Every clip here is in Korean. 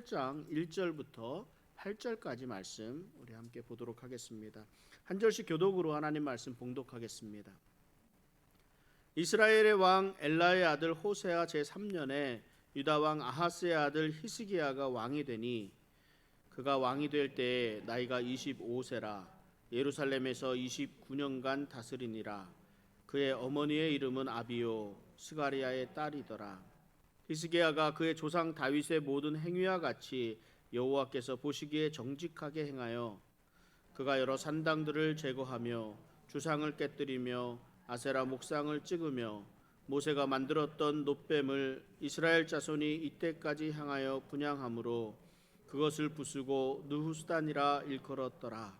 18장 1절부터 8절까지 말씀 우리 함께 보도록 하겠습니다. 한 절씩 교독으로 하나님 말씀 봉독하겠습니다. 이스라엘의 왕 엘라의 아들 호세아 제3년에 유다 왕 아하스의 아들 히스기야가 왕이 되니 그가 왕이 될 때에 나이가 25세라 예루살렘에서 29년간 다스리니라. 그의 어머니의 이름은 아비요 스가리아의 딸이더라. 히스기야가 그의 조상 다윗의 모든 행위와 같이 여호와께서 보시기에 정직하게 행하여 그가 여러 산당들을 제거하며 주상을 깨뜨리며 아세라 목상을 찍으며 모세가 만들었던 놋뱀을 이스라엘 자손이 이때까지 향하여 분향함으로 그것을 부수고 느후스단이라 일컬었더라.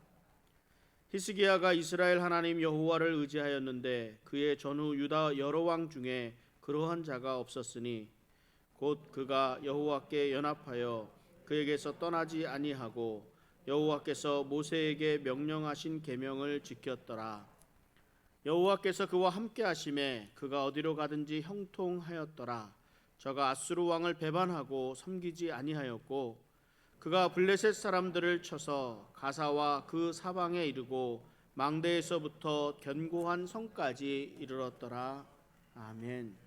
히스기야가 이스라엘 하나님 여호와를 의지하였는데 그의 전후 유다 여러 왕 중에 그러한 자가 없었으니 곧 그가 여호와께 연합하여 그에게서 떠나지 아니하고 여호와께서 모세에게 명령하신 계명을 지켰더라. 여호와께서 그와 함께 하심에 그가 어디로 가든지 형통하였더라. 저가 아수르 왕을 배반하고 섬기지 아니하였고 그가 블레셋 사람들을 쳐서 가사와 그 사방에 이르고 망대에서부터 견고한 성까지 이르렀더라. 아멘.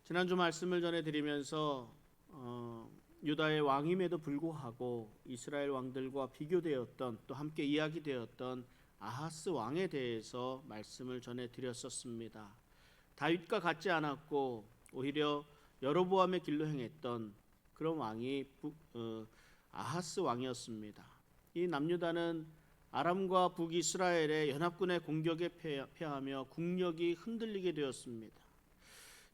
지난주 말씀을 전해드리면서 유다의 왕임에도 불구하고 이스라엘 왕들과 비교되었던 또 함께 이야기되었던 아하스 왕에 대해서 말씀을 전해드렸었습니다. 다윗과 같지 않았고 오히려 여로보암의 길로 행했던 그런 왕이 아하스 왕이었습니다. 이 남유다는 아람과 북이스라엘의 연합군의 공격에 패하며 국력이 흔들리게 되었습니다.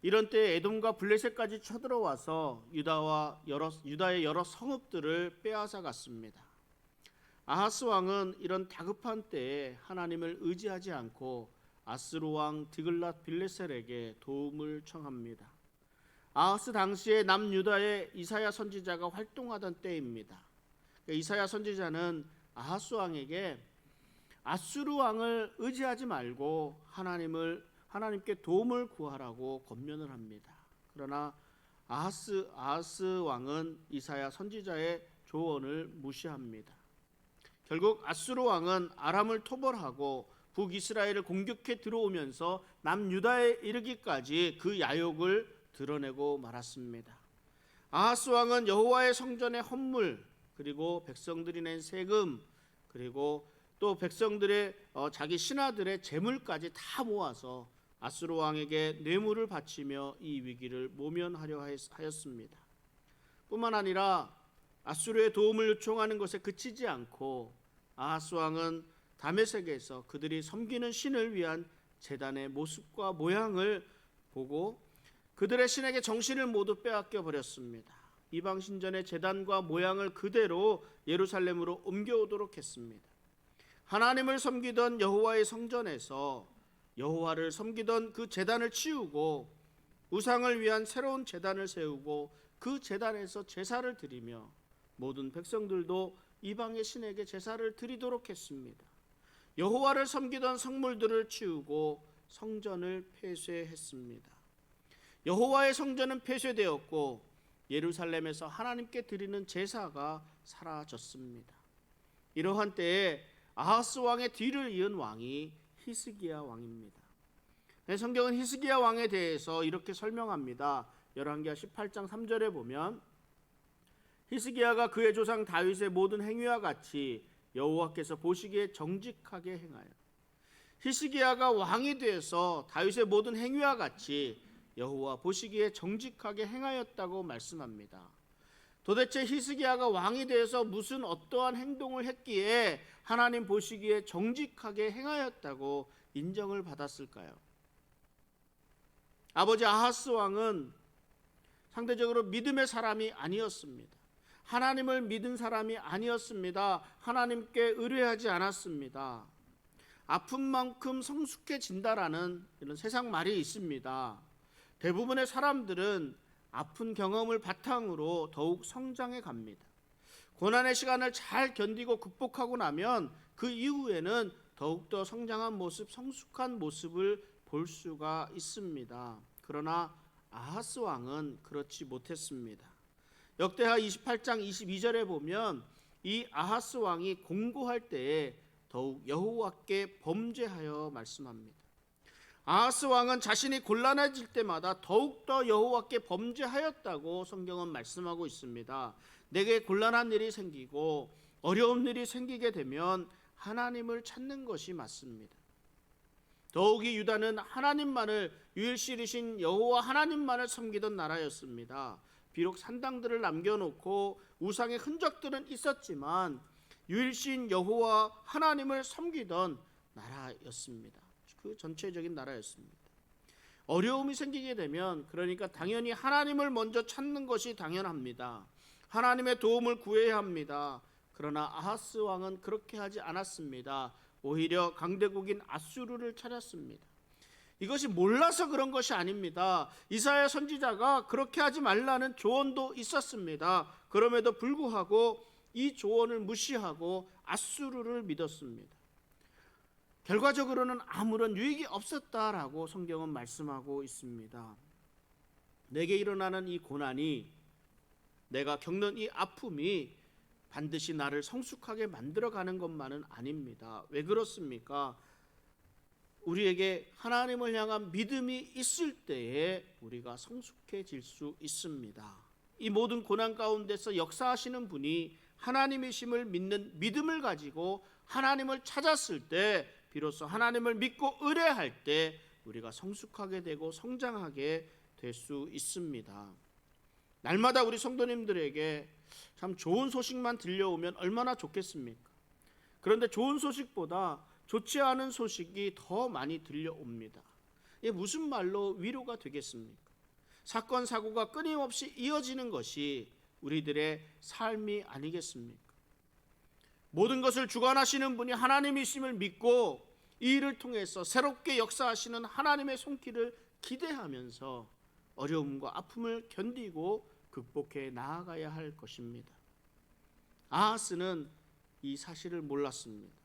이런 때에 에돔과 블레셋까지 쳐들어와서 유다의 여러 성읍들을 빼앗아 갔습니다. 아하스 왕은 이런 다급한 때에 하나님을 의지하지 않고 아스루 왕 디글랏 빌레셀에게 도움을 청합니다. 아하스 당시에 남유다의 이사야 선지자가 활동하던 때입니다. 이사야 선지자는 아하스 왕에게 아수르 왕을 의지하지 말고 하나님께 도움을 구하라고 권면을 합니다. 그러나 아하스 왕은 이사야 선지자의 조언을 무시합니다. 결국 아수르 왕은 아람을 토벌하고 북이스라엘을 공격해 들어오면서 남유다에 이르기까지 그 야욕을 드러내고 말았습니다. 아하스 왕은 여호와의 성전의 헌물 그리고 백성들이 낸 세금 그리고 또 백성들의 자기 신하들의 재물까지 다 모아서 아수르 왕에게 뇌물을 바치며 이 위기를 모면하려 하였습니다. 뿐만 아니라 아수르의 도움을 요청하는 것에 그치지 않고 아하스 왕은 다메섹에서 그들이 섬기는 신을 위한 제단의 모습과 모양을 보고 그들의 신에게 정신을 모두 빼앗겨 버렸습니다. 이방 신전의 제단과 모양을 그대로 예루살렘으로 옮겨오도록 했습니다. 하나님을 섬기던 여호와의 성전에서 여호와를 섬기던 그 제단을 치우고 우상을 위한 새로운 제단을 세우고 그 제단에서 제사를 드리며 모든 백성들도 이방의 신에게 제사를 드리도록 했습니다. 여호와를 섬기던 성물들을 치우고 성전을 폐쇄했습니다. 여호와의 성전은 폐쇄되었고 예루살렘에서 하나님께 드리는 제사가 사라졌습니다. 이러한 때에 아하스 왕의 뒤를 이은 왕이 히스기야 왕입니다. 성경은 히스기야 왕에 대해서 이렇게 설명합니다. 열왕기하 18장 3절에 보면 히스기야가 그의 조상 다윗의 모든 행위와 같이 여호와께서 보시기에 정직하게 행하여 히스기야가 왕이 되어서 다윗의 모든 행위와 같이 여호와 보시기에 정직하게 행하였다고 말씀합니다. 도대체 히스기야가 왕이 되어서 무슨 어떠한 행동을 했기에 하나님 보시기에 정직하게 행하였다고 인정을 받았을까요? 아버지 아하스 왕은 상대적으로 믿음의 사람이 아니었습니다. 하나님을 믿은 사람이 아니었습니다. 하나님께 의뢰하지 않았습니다. 아픈 만큼 성숙해진다라는 이런 세상 말이 있습니다. 대부분의 사람들은 아픈 경험을 바탕으로 더욱 성장해 갑니다. 고난의 시간을 잘 견디고 극복하고 나면 그 이후에는 더욱더 성장한 모습, 성숙한 모습을 볼 수가 있습니다. 그러나 아하스 왕은 그렇지 못했습니다. 역대하 28장 22절에 보면 이 아하스 왕이 공고할 때에 더욱 여호와께 범죄하여 말씀합니다. 아하스 왕은 자신이 곤란해질 때마다 더욱더 여호와께 범죄하였다고 성경은 말씀하고 있습니다. 내게 곤란한 일이 생기고 어려운 일이 생기게 되면 하나님을 찾는 것이 맞습니다. 더욱이 유다는 하나님만을, 유일신이신 여호와 하나님만을 섬기던 나라였습니다. 비록 산당들을 남겨놓고 우상의 흔적들은 있었지만 유일신 여호와 하나님을 섬기던 나라였습니다. 그 전체적인 나라였습니다. 어려움이 생기게 되면 그러니까 당연히 하나님을 먼저 찾는 것이 당연합니다. 하나님의 도움을 구해야 합니다. 그러나 아하스 왕은 그렇게 하지 않았습니다. 오히려 강대국인 아수르를 찾았습니다. 이것이 몰라서 그런 것이 아닙니다. 이사야 선지자가 그렇게 하지 말라는 조언도 있었습니다. 그럼에도 불구하고 이 조언을 무시하고 아수르를 믿었습니다. 결과적으로는 아무런 유익이 없었다라고 성경은 말씀하고 있습니다. 내게 일어나는 이 고난이, 내가 겪는 이 아픔이 반드시 나를 성숙하게 만들어가는 것만은 아닙니다. 왜 그렇습니까? 우리에게 하나님을 향한 믿음이 있을 때에 우리가 성숙해질 수 있습니다. 이 모든 고난 가운데서 역사하시는 분이 하나님이심을 믿는 믿음을 가지고 하나님을 찾았을 때, 비로소 하나님을 믿고 의뢰할 때 우리가 성숙하게 되고 성장하게 될 수 있습니다. 날마다 우리 성도님들에게 참 좋은 소식만 들려오면 얼마나 좋겠습니까? 그런데 좋은 소식보다 좋지 않은 소식이 더 많이 들려옵니다. 이게 무슨 말로 위로가 되겠습니까? 사건 사고가 끊임없이 이어지는 것이 우리들의 삶이 아니겠습니까? 모든 것을 주관하시는 분이 하나님이심을 믿고 이 일을 통해서 새롭게 역사하시는 하나님의 손길을 기대하면서 어려움과 아픔을 견디고 극복해 나아가야 할 것입니다. 아하스는 이 사실을 몰랐습니다.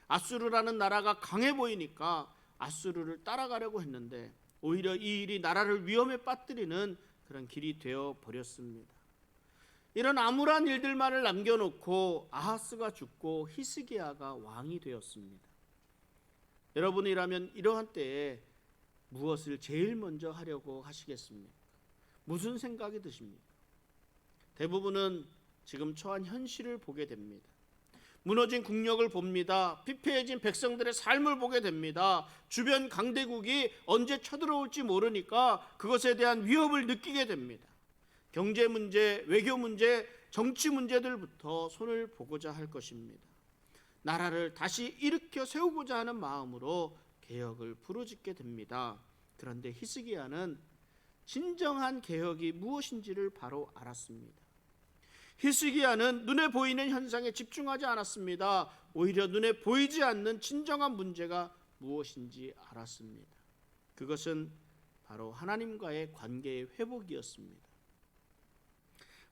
아수르라는 나라가 강해 보이니까 아수르를 따라가려고 했는데 오히려 이 일이 나라를 위험에 빠뜨리는 그런 길이 되어 버렸습니다. 이런 암울한 일들만을 남겨놓고 아하스가 죽고 히스기야가 왕이 되었습니다. 여러분이라면 이러한 때에 무엇을 제일 먼저 하려고 하시겠습니까? 무슨 생각이 드십니까? 대부분은 지금 처한 현실을 보게 됩니다. 무너진 국력을 봅니다. 피폐해진 백성들의 삶을 보게 됩니다. 주변 강대국이 언제 쳐들어올지 모르니까 그것에 대한 위협을 느끼게 됩니다. 경제 문제, 외교 문제, 정치 문제들부터 손을 보고자 할 것입니다. 나라를 다시 일으켜 세우고자 하는 마음으로 개혁을 부르짖게 됩니다. 그런데 히스기야는 진정한 개혁이 무엇인지를 바로 알았습니다. 히스기야는 눈에 보이는 현상에 집중하지 않았습니다. 오히려 눈에 보이지 않는 진정한 문제가 무엇인지 알았습니다. 그것은 바로 하나님과의 관계의 회복이었습니다.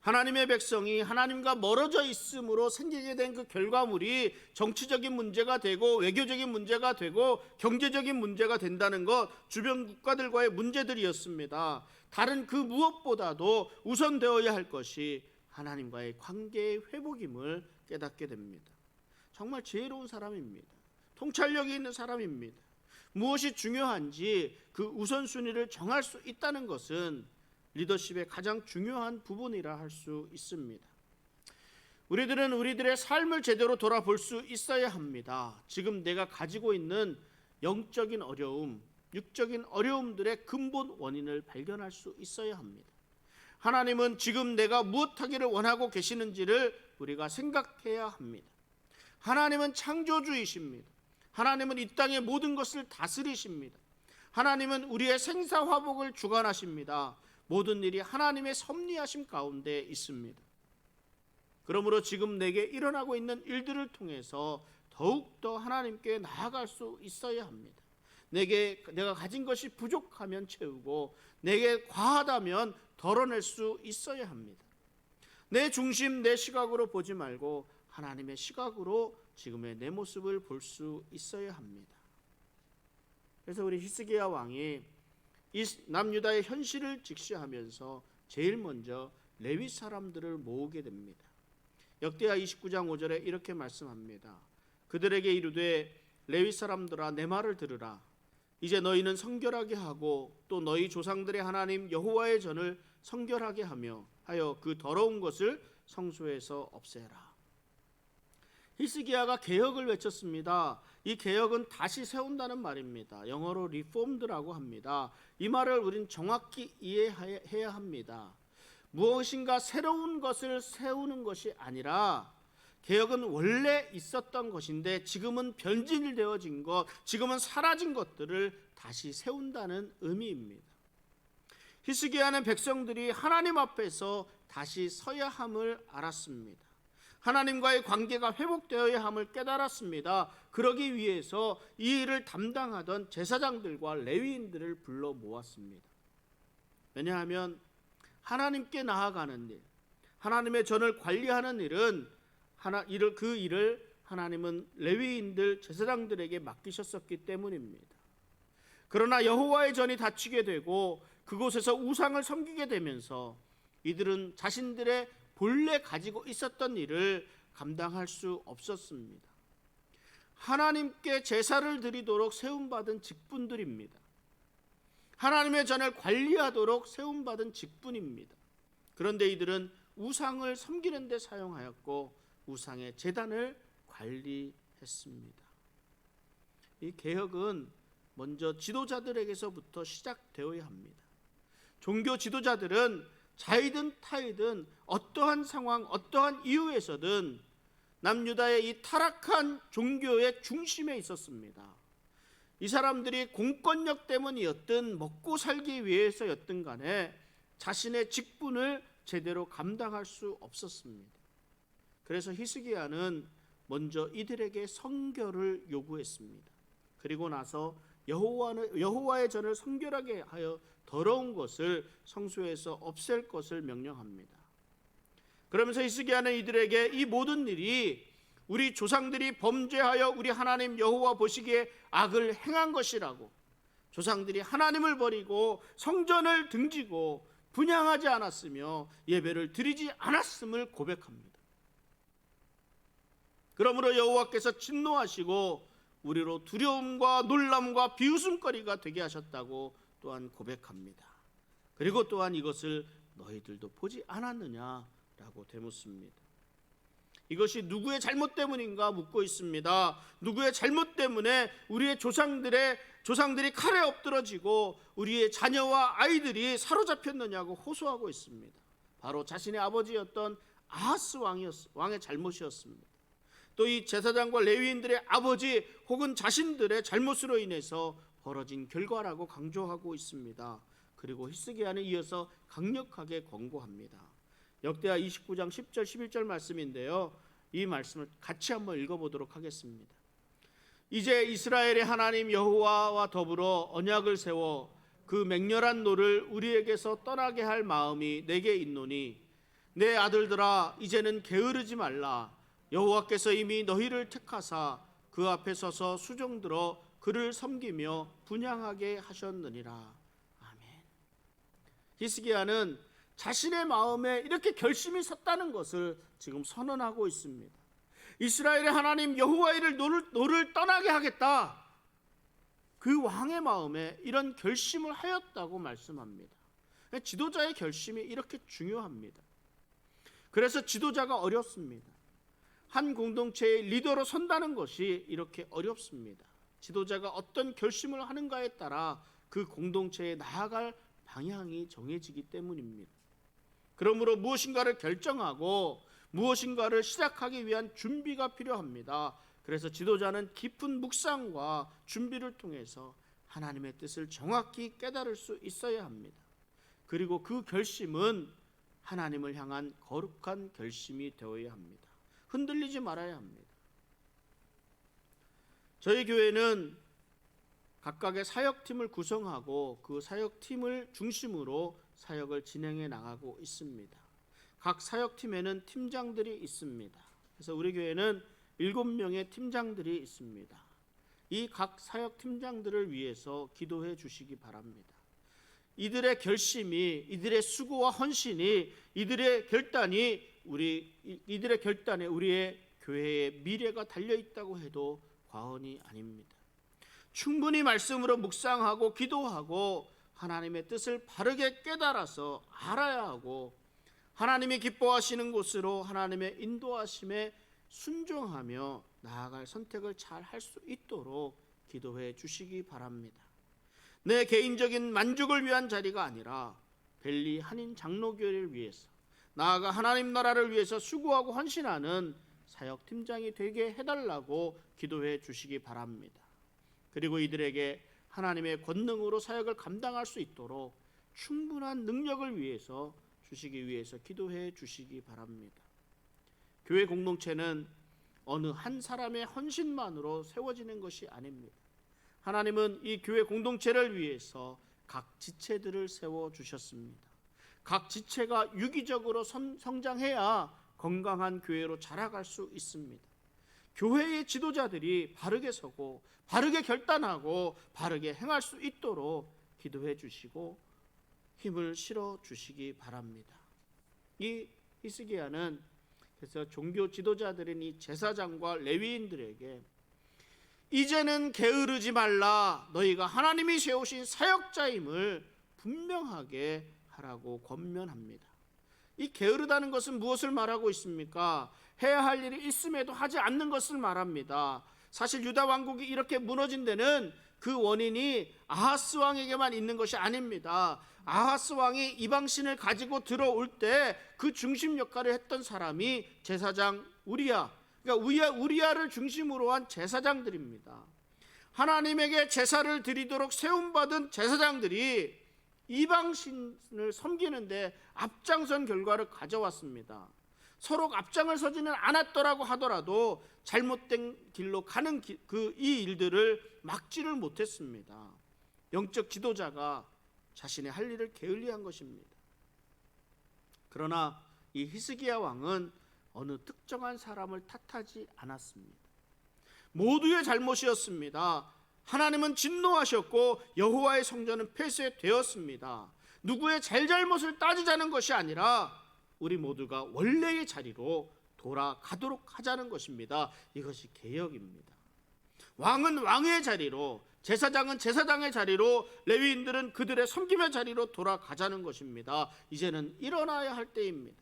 하나님의 백성이 하나님과 멀어져 있음으로 생기게 된 그 결과물이 정치적인 문제가 되고 외교적인 문제가 되고 경제적인 문제가 된다는 것, 주변 국가들과의 문제들이었습니다. 다른 그 무엇보다도 우선되어야 할 것이 하나님과의 관계의 회복임을 깨닫게 됩니다. 정말 지혜로운 사람입니다. 통찰력이 있는 사람입니다. 무엇이 중요한지 그 우선순위를 정할 수 있다는 것은 리더십의 가장 중요한 부분이라 할 수 있습니다. 우리들은 우리들의 삶을 제대로 돌아볼 수 있어야 합니다. 지금 내가 가지고 있는 영적인 어려움, 육적인 어려움들의 근본 원인을 발견할 수 있어야 합니다. 하나님은 지금 내가 무엇하기를 원하고 계시는지를 우리가 생각해야 합니다. 하나님은 창조주이십니다. 하나님은 이 땅의 모든 것을 다스리십니다. 하나님은 우리의 생사화복을 주관하십니다. 모든 일이 하나님의 섭리하심 가운데 있습니다. 그러므로 지금 내게 일어나고 있는 일들을 통해서 더욱더 하나님께 나아갈 수 있어야 합니다. 내가 가진 것이 부족하면 채우고 내게 과하다면 덜어낼 수 있어야 합니다. 내 중심, 내 시각으로 보지 말고 하나님의 시각으로 지금의 내 모습을 볼 수 있어야 합니다. 그래서 우리 히스기야 왕이 이 남유다의 현실을 직시하면서 제일 먼저 레위 사람들을 모으게 됩니다. 역대하 29장 5절에 이렇게 말씀합니다. 그들에게 이르되 레위 사람들아 내 말을 들으라. 이제 너희는 성결하게 하고 또 너희 조상들의 하나님 여호와의 전을 성결하게 하여 그 더러운 것을 성소에서 없애라. 히스기야가 개혁을 외쳤습니다. 이 개혁은 다시 세운다는 말입니다. 영어로 리폼드라고 합니다. 이 말을 우린 정확히 이해해야 합니다. 무엇인가 새로운 것을 세우는 것이 아니라 개혁은 원래 있었던 것인데 지금은 변질되어진 것, 지금은 사라진 것들을 다시 세운다는 의미입니다. 히스기야는 백성들이 하나님 앞에서 다시 서야 함을 알았습니다. 하나님과의 관계가 회복되어야 함을 깨달았습니다. 그러기 위해서 이 일을 담당하던 제사장들과 레위인들을 불러 모았습니다. 왜냐하면 하나님께 나아가는 일, 하나님의 전을 관리하는 일은 그 일을 하나님은 레위인들 제사장들에게 맡기셨었기 때문입니다. 그러나 여호와의 전이 닫히게 되고 그곳에서 우상을 섬기게 되면서 이들은 자신들의 본래 가지고 있었던 일을 감당할 수 없었습니다. 하나님께 제사를 드리도록 세움받은 직분들입니다. 하나님의 전을 관리하도록 세움받은 직분입니다. 그런데 이들은 우상을 섬기는 데 사용하였고 우상의 제단을 관리했습니다. 이 개혁은 먼저 지도자들에게서부터 시작되어야 합니다. 종교 지도자들은 자이든 타이든 어떠한 상황, 어떠한 이유에서든 남유다의 이 타락한 종교의 중심에 있었습니다. 이 사람들이 공권력 때문이었든 먹고 살기 위해서였든 간에 자신의 직분을 제대로 감당할 수 없었습니다. 그래서 히스기야는 먼저 이들에게 성결을 요구했습니다. 그리고 나서 여호와의 전을 성결하게 하여 더러운 것을 성소에서 없앨 것을 명령합니다. 그러면서 히스기야는 이들에게 이 모든 일이 우리 조상들이 범죄하여 우리 하나님 여호와 보시기에 악을 행한 것이라고, 조상들이 하나님을 버리고 성전을 등지고 분향하지 않았으며 예배를 드리지 않았음을 고백합니다. 그러므로 여호와께서 진노하시고 우리로 두려움과 놀람과 비웃음거리가 되게 하셨다고 또한 고백합니다. 그리고 또한 이것을 너희들도 보지 않았느냐라고 되묻습니다. 이것이 누구의 잘못 때문인가 묻고 있습니다. 누구의 잘못 때문에 우리의 조상들이 칼에 엎드러지고 우리의 자녀와 아이들이 사로잡혔느냐고 호소하고 있습니다. 바로 자신의 아버지였던 아하스 왕의 잘못이었습니다. 또 이 제사장과 레위인들의 아버지 혹은 자신들의 잘못으로 인해서 벌어진 결과라고 강조하고 있습니다. 그리고 히스기야는 이어서 강력하게 권고합니다. 역대하 29장 10절 11절 말씀인데요. 이 말씀을 같이 한번 읽어보도록 하겠습니다. 이제 이스라엘의 하나님 여호와와 더불어 언약을 세워 그 맹렬한 노를 우리에게서 떠나게 할 마음이 내게 있노니 내 아들들아 이제는 게으르지 말라. 여호와께서 이미 너희를 택하사 그 앞에 서서 수종들어 그를 섬기며 분향하게 하셨느니라. 아멘. 히스기야는 자신의 마음에 이렇게 결심이 섰다는 것을 지금 선언하고 있습니다. 이스라엘의 하나님 여호와의 노를 떠나게 하겠다. 그 왕의 마음에 이런 결심을 하였다고 말씀합니다. 지도자의 결심이 이렇게 중요합니다. 그래서 지도자가 어렵습니다. 한 공동체의 리더로 선다는 것이 이렇게 어렵습니다. 지도자가 어떤 결심을 하는가에 따라 그 공동체에 나아갈 방향이 정해지기 때문입니다. 그러므로 무엇인가를 결정하고 무엇인가를 시작하기 위한 준비가 필요합니다. 그래서 지도자는 깊은 묵상과 준비를 통해서 하나님의 뜻을 정확히 깨달을 수 있어야 합니다. 그리고 그 결심은 하나님을 향한 거룩한 결심이 되어야 합니다. 흔들리지 말아야 합니다. 저희 교회는 각각의 사역팀을 구성하고 그 사역팀을 중심으로 사역을 진행해 나가고 있습니다. 각 사역팀에는 팀장들이 있습니다. 그래서 우리 교회는 7명의 팀장들이 있습니다. 이 각 사역팀장들을 위해서 기도해 주시기 바랍니다. 이들의 결심이, 이들의 수고와 헌신이, 이들의 결단에 우리의 교회의 미래가 달려 있다고 해도 과언이 아닙니다. 충분히 말씀으로 묵상하고 기도하고 하나님의 뜻을 바르게 깨달아서 알아야 하고, 하나님이 기뻐하시는 곳으로 하나님의 인도하심에 순종하며 나아갈 선택을 잘 할 수 있도록 기도해 주시기 바랍니다. 내 개인적인 만족을 위한 자리가 아니라 벨리 한인 장로교회를 위해서, 나아가 하나님 나라를 위해서 수고하고 헌신하는 사역 팀장이 되게 해달라고 기도해 주시기 바랍니다. 그리고 이들에게 하나님의 권능으로 사역을 감당할 수 있도록 충분한 능력을 위해서 주시기 위해서 기도해 주시기 바랍니다. 교회 공동체는 어느 한 사람의 헌신만으로 세워지는 것이 아닙니다. 하나님은 이 교회 공동체를 위해서 각 지체들을 세워주셨습니다. 각 지체가 유기적으로 성장해야 건강한 교회로 자라갈 수 있습니다. 교회의 지도자들이 바르게 서고 바르게 결단하고 바르게 행할 수 있도록 기도해 주시고 힘을 실어 주시기 바랍니다. 이 히스기야는 그래서 종교 지도자들인 이 제사장과 레위인들에게 이제는 게으르지 말라, 너희가 하나님이 세우신 사역자임을 분명하게 하라고 권면합니다. 이 게으르다는 것은 무엇을 말하고 있습니까? 해야 할 일이 있음에도 하지 않는 것을 말합니다. 사실 유다 왕국이 이렇게 무너진 데는 그 원인이 아하스 왕에게만 있는 것이 아닙니다. 아하스 왕이 이방신을 가지고 들어올 때 그 중심 역할을 했던 사람이 제사장 우리야, 그러니까 우리야를 중심으로 한 제사장들입니다. 하나님에게 제사를 드리도록 세움받은 제사장들이 이방신을 섬기는데 앞장선 결과를 가져왔습니다. 서로 앞장을 서지는 않았더라고 하더라도 잘못된 길로 가는 이 일들을 막지를 못했습니다. 영적 지도자가 자신의 할 일을 게을리한 것입니다. 그러나 이 히스기야 왕은 어느 특정한 사람을 탓하지 않았습니다. 모두의 잘못이었습니다. 하나님은 진노하셨고 여호와의 성전은 폐쇄되었습니다. 누구의 잘잘못을 따지자는 것이 아니라 우리 모두가 원래의 자리로 돌아가도록 하자는 것입니다. 이것이 개혁입니다. 왕은 왕의 자리로, 제사장은 제사장의 자리로, 레위인들은 그들의 섬김의 자리로 돌아가자는 것입니다. 이제는 일어나야 할 때입니다.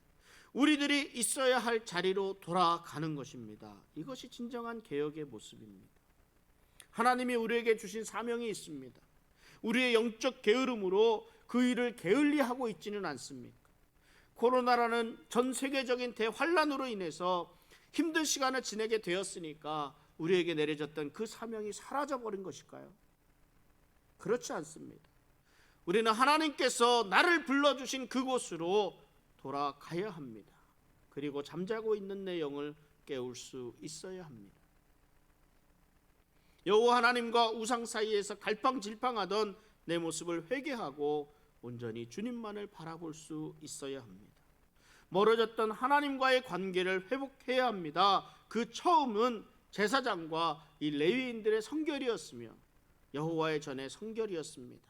우리들이 있어야 할 자리로 돌아가는 것입니다. 이것이 진정한 개혁의 모습입니다. 하나님이 우리에게 주신 사명이 있습니다. 우리의 영적 게으름으로 그 일을 게을리하고 있지는 않습니까? 코로나라는 전 세계적인 대환란으로 인해서 힘든 시간을 지내게 되었으니까 우리에게 내려졌던 그 사명이 사라져버린 것일까요? 그렇지 않습니다. 우리는 하나님께서 나를 불러주신 그곳으로 돌아가야 합니다. 그리고 잠자고 있는 내 영을 깨울 수 있어야 합니다. 여호와 하나님과 우상 사이에서 갈팡질팡하던 내 모습을 회개하고 온전히 주님만을 바라볼 수 있어야 합니다. 멀어졌던 하나님과의 관계를 회복해야 합니다. 그 처음은 제사장과 이 레위인들의 성결이었으며 여호와의 전의 성결이었습니다.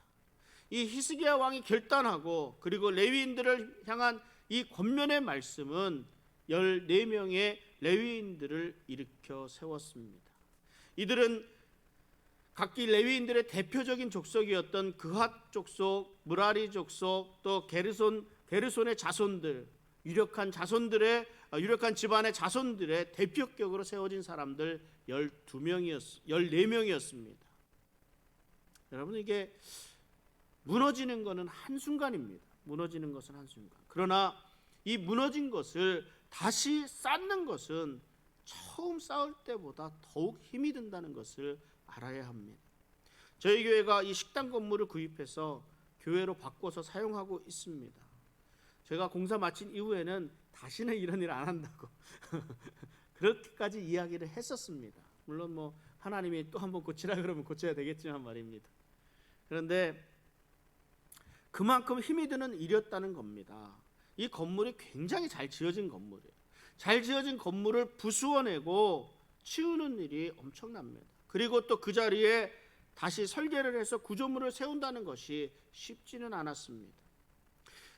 이 히스기야 왕이 결단하고 그리고 레위인들을 향한 이 권면의 말씀은 14명의 레위인들을 일으켜 세웠습니다. 이들은 각기 레위인들의 대표적인 족속이었던 그핫 족속, 무라리 족속, 또 게르손의 자손들, 유력한 집안의 자손들의 대표격으로 세워진 사람들 14명이었습니다. 여러분, 이게 무너지는 것은 한순간입니다. 무너지는 것은 한순간. 그러나 이 무너진 것을 다시 쌓는 것은 처음 쌓을 때보다 더욱 힘이 든다는 것을 알아야 합니다. 저희 교회가 이 식당 건물을 구입해서 교회로 바꿔서 사용하고 있습니다. 제가 공사 마친 이후에는 다시는 이런 일 안 한다고 그렇게까지 이야기를 했었습니다. 물론 뭐 하나님이 또 한번 고치라 그러면 고쳐야 되겠지만 말입니다. 그런데 그만큼 힘이 드는 일이었다는 겁니다. 이 건물이 굉장히 잘 지어진 건물이에요. 잘 지어진 건물을 부수어내고 치우는 일이 엄청납니다. 그리고 또 그 자리에 다시 설계를 해서 구조물을 세운다는 것이 쉽지는 않았습니다.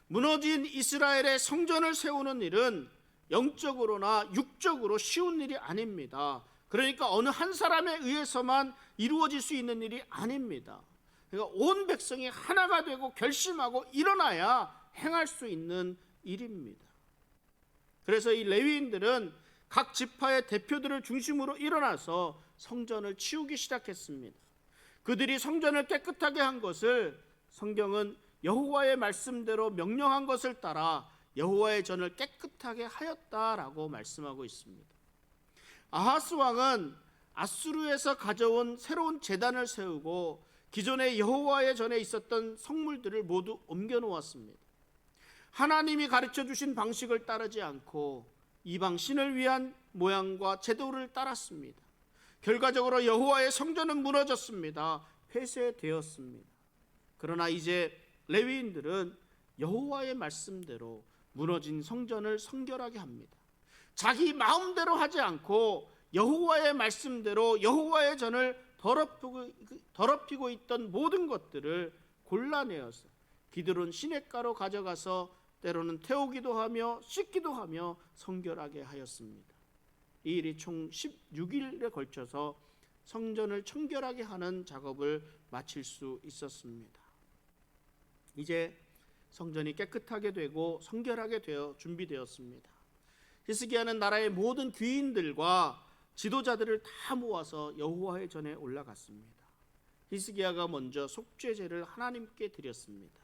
무너진 이스라엘의 성전을 세우는 일은 영적으로나 육적으로 쉬운 일이 아닙니다. 그러니까 어느 한 사람에 의해서만 이루어질 수 있는 일이 아닙니다. 그러니까 온 백성이 하나가 되고 결심하고 일어나야 행할 수 있는 일입니다. 그래서 이 레위인들은 각 지파의 대표들을 중심으로 일어나서 성전을 치우기 시작했습니다. 그들이 성전을 깨끗하게 한 것을 성경은 여호와의 말씀대로 명령한 것을 따라 여호와의 전을 깨끗하게 하였다라고 말씀하고 있습니다. 아하스 왕은 아수르에서 가져온 새로운 제단을 세우고 기존의 여호와의 전에 있었던 성물들을 모두 옮겨 놓았습니다. 하나님이 가르쳐 주신 방식을 따르지 않고 이방 신을 위한 모양과 제도를 따랐습니다. 결과적으로 여호와의 성전은 무너졌습니다. 폐쇄되었습니다. 그러나 이제 레위인들은 여호와의 말씀대로 무너진 성전을 성결하게 합니다. 자기 마음대로 하지 않고 여호와의 말씀대로 여호와의 전을 더럽히고 있던 모든 것들을 골라내어서 기드론 시냇가로 가져가서 때로는 태우기도 하며 씻기도 하며 성결하게 하였습니다. 이 일이 총 16일에 걸쳐서 성전을 청결하게 하는 작업을 마칠 수 있었습니다. 이제 성전이 깨끗하게 되고 성결하게 되어 준비되었습니다. 히스기야는 나라의 모든 귀인들과 지도자들을 다 모아서 여호와의 전에 올라갔습니다. 히스기야가 먼저 속죄제를 하나님께 드렸습니다.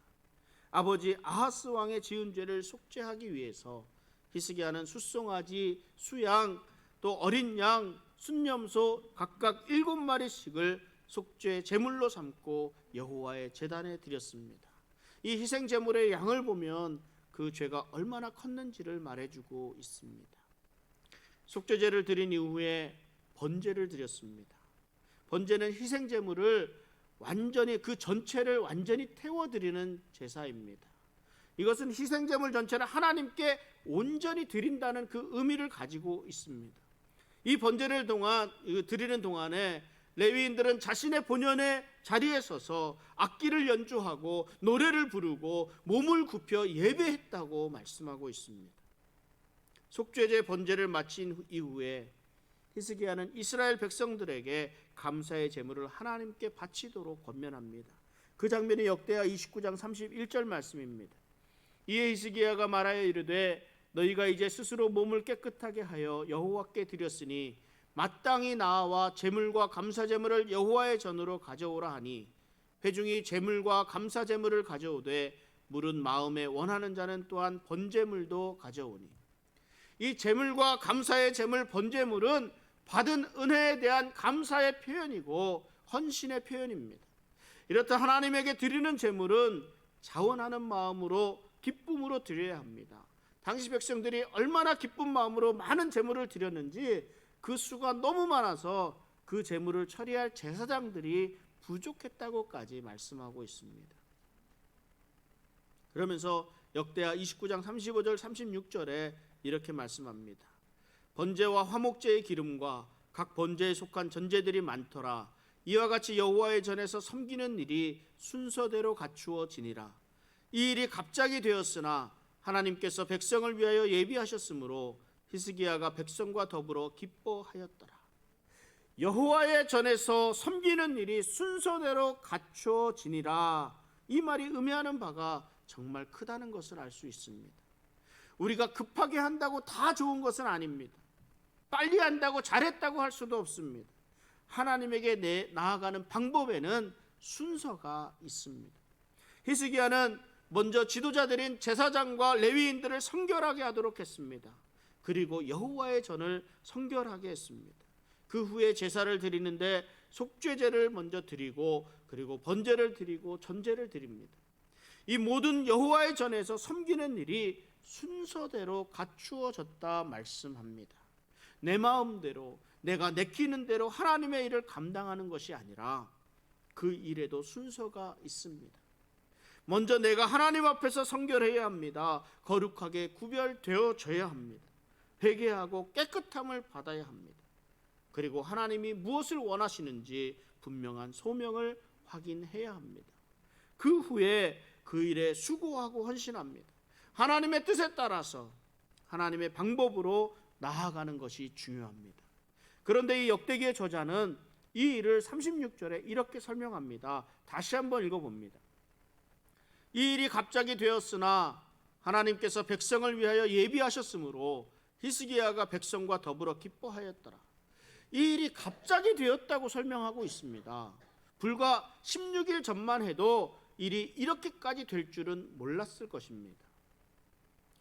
아버지 아하스 왕의 지은 죄를 속죄하기 위해서 히스기야는 숫송아지, 수양, 또 어린 양, 순염소 각각 7마리씩을 속죄 제물로 삼고 여호와의 제단에 드렸습니다. 이 희생 제물의 양을 보면 그 죄가 얼마나 컸는지를 말해주고 있습니다. 속죄제를 드린 이후에 번제를 드렸습니다. 번제는 희생 제물을 완전히 그 전체를 완전히 태워드리는 제사입니다. 이것은 희생 제물 전체를 하나님께 온전히 드린다는 그 의미를 가지고 있습니다. 이 번제를 드리는 동안에 레위인들은 자신의 본연의 자리에 서서 악기를 연주하고 노래를 부르고 몸을 굽혀 예배했다고 말씀하고 있습니다. 속죄제 번제를 마친 이후에 히스기야는 이스라엘 백성들에게 감사의 제물을 하나님께 바치도록 권면합니다. 그 장면이 역대하 29장 31절 말씀입니다. 이에 히스기야가 말하여 이르되 너희가 이제 스스로 몸을 깨끗하게 하여 여호와께 드렸으니 마땅히 나와 제물과 감사 제물을 여호와의 전으로 가져오라 하니 회중이 제물과 감사 제물을 가져오되 물은 마음에 원하는 자는 또한 번제물도 가져오니 이 제물과 감사의 제물 번제물은 받은 은혜에 대한 감사의 표현이고 헌신의 표현입니다. 이렇듯 하나님에게 드리는 제물은 자원하는 마음으로 기쁨으로 드려야 합니다. 당시 백성들이 얼마나 기쁜 마음으로 많은 제물을 드렸는지 그 수가 너무 많아서 그 제물을 처리할 제사장들이 부족했다고까지 말씀하고 있습니다. 그러면서 역대하 29장 35절 36절에 이렇게 말씀합니다. 번제와 화목제의 기름과 각 번제에 속한 전제들이 많더라. 이와 같이 여호와의 전에서 섬기는 일이 순서대로 갖추어지니라. 이 일이 갑자기 되었으나 하나님께서 백성을 위하여 예비하셨으므로 히스기야가 백성과 더불어 기뻐하였더라. 여호와의 전에서 섬기는 일이 순서대로 갖추어지니라. 이 말이 의미하는 바가 정말 크다는 것을 알 수 있습니다. 우리가 급하게 한다고 다 좋은 것은 아닙니다. 빨리 한다고 잘했다고 할 수도 없습니다. 하나님에게 나아가는 방법에는 순서가 있습니다. 히스기야는 먼저 지도자들인 제사장과 레위인들을 성결하게 하도록 했습니다. 그리고 여호와의 전을 성결하게 했습니다. 그 후에 제사를 드리는데 속죄제를 먼저 드리고 그리고 번제를 드리고 전제를 드립니다. 이 모든 여호와의 전에서 섬기는 일이 순서대로 갖추어졌다 말씀합니다. 내 마음대로 내가 내키는 대로 하나님의 일을 감당하는 것이 아니라 그 일에도 순서가 있습니다. 먼저 내가 하나님 앞에서 성결해야 합니다. 거룩하게 구별되어져야 합니다. 회개하고 깨끗함을 받아야 합니다. 그리고 하나님이 무엇을 원하시는지 분명한 소명을 확인해야 합니다. 그 후에 그 일에 수고하고 헌신합니다. 하나님의 뜻에 따라서 하나님의 방법으로 나아가는 것이 중요합니다. 그런데 이 역대기의 저자는 이 일을 36절에 이렇게 설명합니다. 다시 한번 읽어봅니다. 이 일이 갑자기 되었으나 하나님께서 백성을 위하여 예비하셨으므로 히스기야가 백성과 더불어 기뻐하였더라. 이 일이 갑자기 되었다고 설명하고 있습니다. 불과 16일 전만 해도 일이 이렇게까지 될 줄은 몰랐을 것입니다.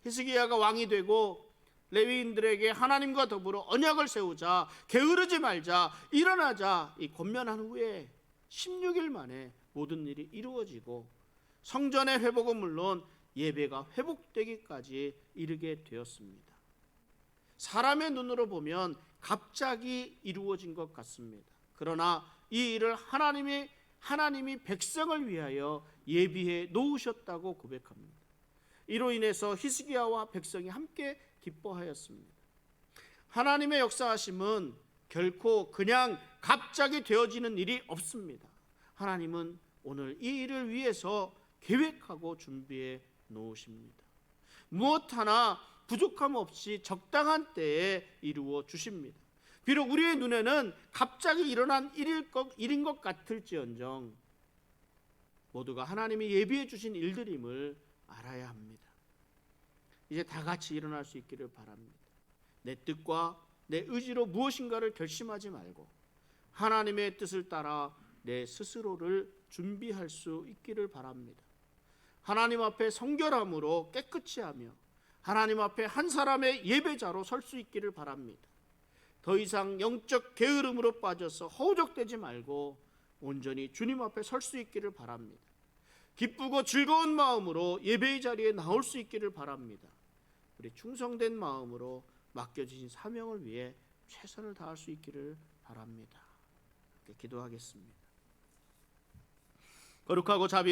히스기야가 왕이 되고 레위인들에게 하나님과 더불어 언약을 세우자, 게으르지 말자, 일어나자 이 권면한 후에 16일 만에 모든 일이 이루어지고 성전의 회복은 물론 예배가 회복되기까지 이르게 되었습니다. 사람의 눈으로 보면 갑자기 이루어진 것 같습니다. 그러나 이 일을 하나님이 백성을 위하여 예비해 놓으셨다고 고백합니다. 이로 인해서 히스기야와 백성이 함께 기뻐하였습니다. 하나님의 역사하심은 결코 그냥 갑자기 되어지는 일이 없습니다. 하나님은 오늘 이 일을 위해서 계획하고 준비해 놓으십니다. 무엇 하나 부족함 없이 적당한 때에 이루어 주십니다. 비록 우리의 눈에는 갑자기 일어난 일인 것 같을지언정 모두가 하나님이 예비해 주신 일들임을 알아야 합니다. 이제 다 같이 일어날 수 있기를 바랍니다. 내 뜻과 내 의지로 무엇인가를 결심하지 말고 하나님의 뜻을 따라 내 스스로를 준비할 수 있기를 바랍니다. 하나님 앞에 성결함으로 깨끗이 하며 하나님 앞에 한 사람의 예배자로 설 수 있기를 바랍니다. 더 이상 영적 게으름으로 빠져서 허우적대지 말고 온전히 주님 앞에 설 수 있기를 바랍니다. 기쁘고 즐거운 마음으로 예배의 자리에 나올 수 있기를 바랍니다. 우리 충성된 마음으로 맡겨주신 사명을 위해 최선을 다할 수 있기를 바랍니다. 기도하겠습니다. 거룩하고 자비